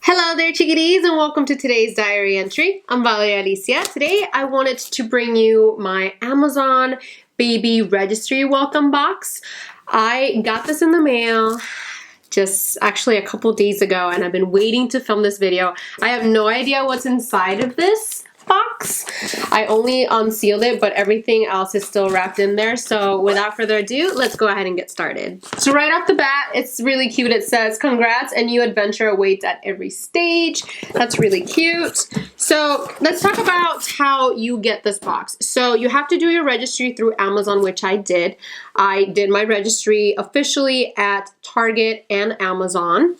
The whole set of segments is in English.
Hello there, chickadees, and welcome to today's diary entry. I'm Valerie. Today I wanted to bring you my Amazon baby registry welcome box. I got this in the mail just actually a couple days ago, and I've been waiting to film this video. I have no idea what's inside of this box. I only unsealed it, but everything else is still wrapped in there. So without further ado, let's go ahead and get started. So right off the bat, it's really cute. It says, "Congrats, a new adventure awaits at every stage." That's really cute. So let's talk about how you get this box. So you have to do your registry through Amazon, which I did. I did my registry officially at Target and Amazon.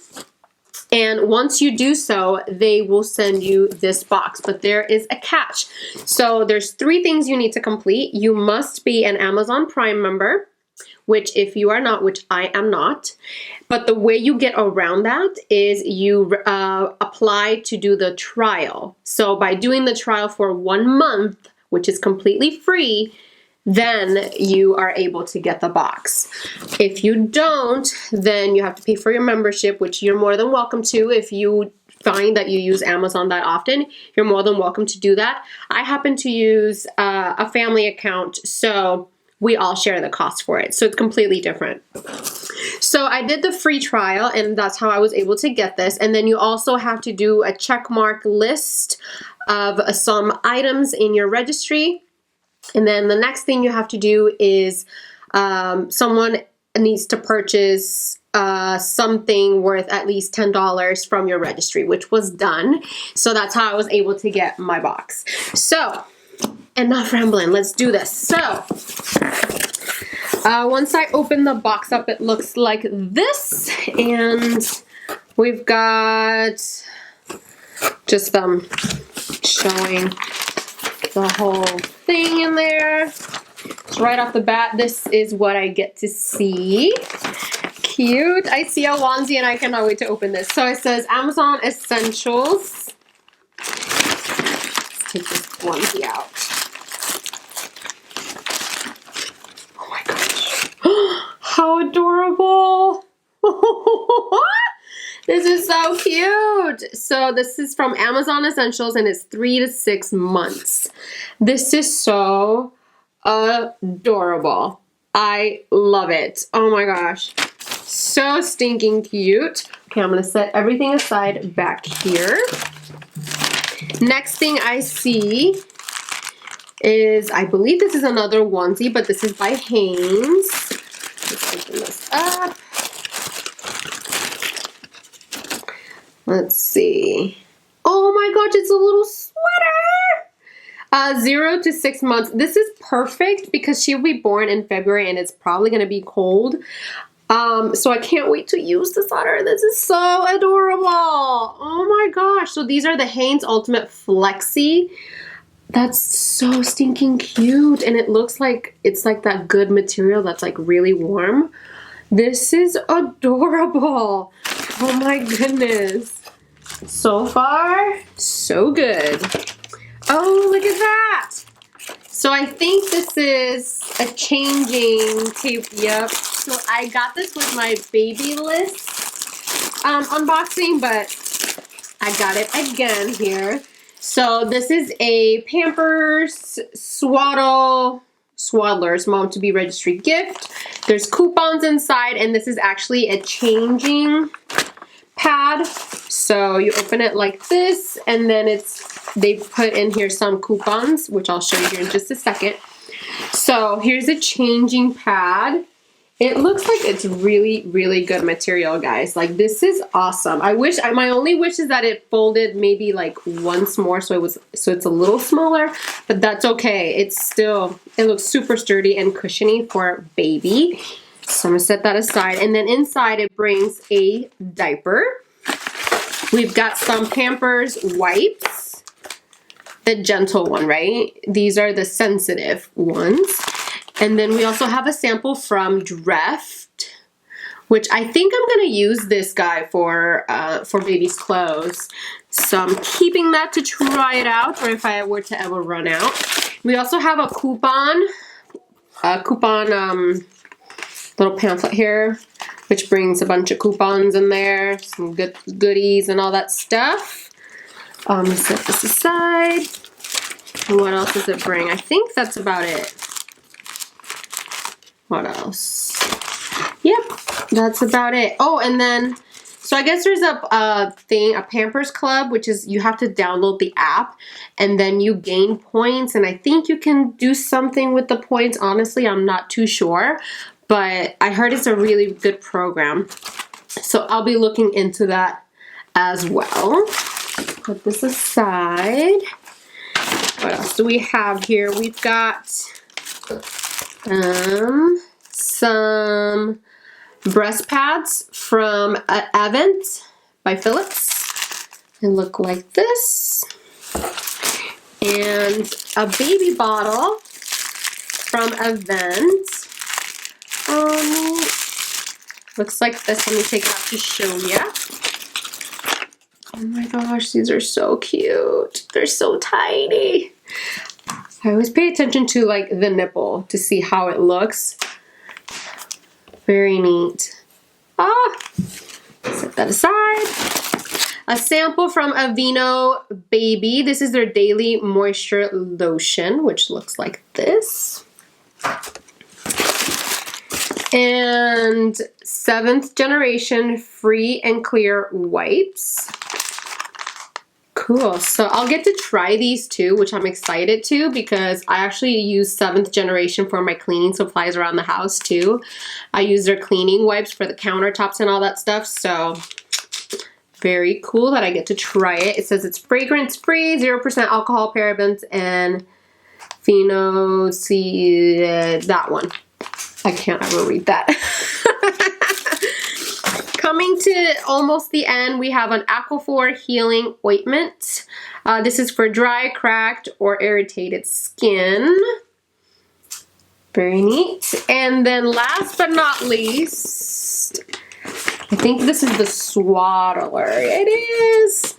And once you do so, they will send you this box, but there is a catch. So there's 3 things you need to complete. You must be an Amazon Prime member, which if you are not, which I am not, but the way you get around that is you apply to do the trial. So by doing the trial for 1 month, which is completely free, then you are able to get the box. If you don't, then you have to pay for your membership, which you're more than welcome to. If you find that you use Amazon that often, you're more than welcome to do that. I happen to use a family account, so we all share the cost for it. So it's completely different. So I did the free trial, and that's how I was able to get this. And then you also have to do a checkmark list of some items in your registry. And then the next thing you have to do is someone needs to purchase something worth at least $10 from your registry, which was done. So that's how I was able to get my box. So, enough rambling, let's do this. So, once I open the box up, it looks like this. And we've got just them showing the whole thing in there. So right off the bat, this is what I get to see. Cute. I see a onesie and I cannot wait to open this. So it says Amazon Essentials. Let's take this onesie out. Oh my gosh. How adorable. This is so cute. So this is from Amazon Essentials and it's 3 to 6 months. This is so adorable. I love it. Oh my gosh. So stinking cute. Okay, I'm gonna set everything aside back here. Next thing I see is, I believe this is another onesie, but this is by Hanes. Let's open this up. Let's see. Oh my gosh, it's a little sweater. 0 to 6 months. This is perfect because she'll be born in February and it's probably going to be cold. So I can't wait to use this on her. This is so adorable. Oh my gosh. So these are the Hanes Ultimate Flexi. That's so stinking cute. And it looks like it's like that good material that's like really warm. This is adorable. Oh my goodness. So far, so good. Oh, look at that. So I think this is a changing tape. Yep. So I got this with my baby list unboxing, but I got it again here. So this is a Pampers Swaddle Swaddlers Mom to Be Registry gift. There's coupons inside, and this is actually a changing pad. So you open it like this, and then they put in here some coupons, which I'll show you here in just a second. So here's a changing pad. It looks like it's really, really good material, guys. Like, this is awesome. My only wish is that it folded maybe like once more, so it's a little smaller, but that's okay. It looks super sturdy and cushiony for baby. So I'm gonna set that aside. And then inside it brings a diaper. We've got some Pampers wipes. The gentle one, right? These are the sensitive ones. And then we also have a sample from Dreft, which I think I'm gonna use this guy for baby's clothes. So I'm keeping that to try it out, or if I were to ever run out. We also have a coupon little pamphlet here. which brings a bunch of coupons in there, some good goodies and all that stuff. Set this aside. And what else does it bring? I think that's about it. What else? Yep, that's about it. Oh, and then, so I guess there's a Pampers Club, which is you have to download the app and then you gain points. And I think you can do something with the points. Honestly, I'm not too sure, but I heard it's a really good program. So I'll be looking into that as well. Put this aside. What else do we have here? We've got some breast pads from Ebates by Philips. They look like this. And a baby bottle from Event. Looks like this. Let me take it out to show you. Oh my gosh, these are so cute. They're so tiny. I always pay attention to like the nipple to see how it looks. Very neat. Set that aside. A sample from Aveeno Baby. This is their Daily Moisture Lotion, which looks like this. And 7th generation free and clear wipes. Cool. So I'll get to try these too, which I'm excited to because I actually use 7th generation for my cleaning supplies around the house too. I use their cleaning wipes for the countertops and all that stuff. So very cool that I get to try it. It says it's fragrance free, 0% alcohol, parabens, and that one. I can't ever read that. Coming to almost the end, we have an Aquaphor Healing Ointment. This is for dry, cracked, or irritated skin. Very neat. And then last but not least, I think this is the Swaddler. It is.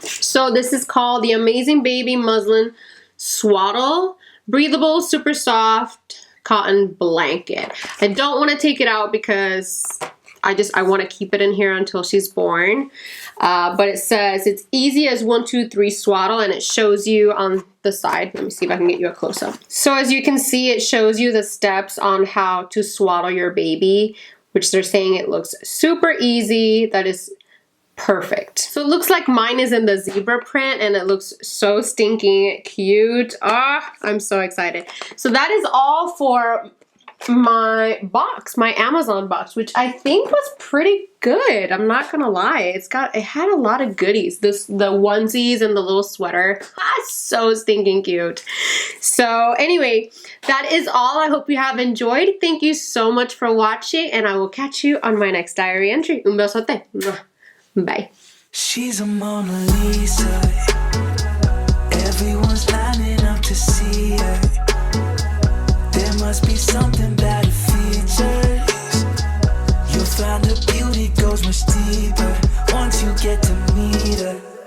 So this is called the Amazing Baby Muslin Swaddle. Breathable, super soft cotton blanket. I don't want to take it out because I want to keep it in here until she's born. But it says it's easy as 1, 2, 3 swaddle, and it shows you on the side. Let me see if I can get you a close-up. So as you can see, it shows you the steps on how to swaddle your baby, which they're saying it looks super easy. That is perfect. So it looks like mine is in the zebra print and it looks so stinking cute. I'm so excited. So that is all for my box, my Amazon box, which I think was pretty good. I'm not gonna lie. It had a lot of goodies. The onesies and the little sweater. So stinking cute. So anyway, that is all. I hope you have enjoyed. Thank you so much for watching, and I will catch you on my next diary entry. Un besote. Bye. She's a Mona Lisa. Everyone's lining up to see her.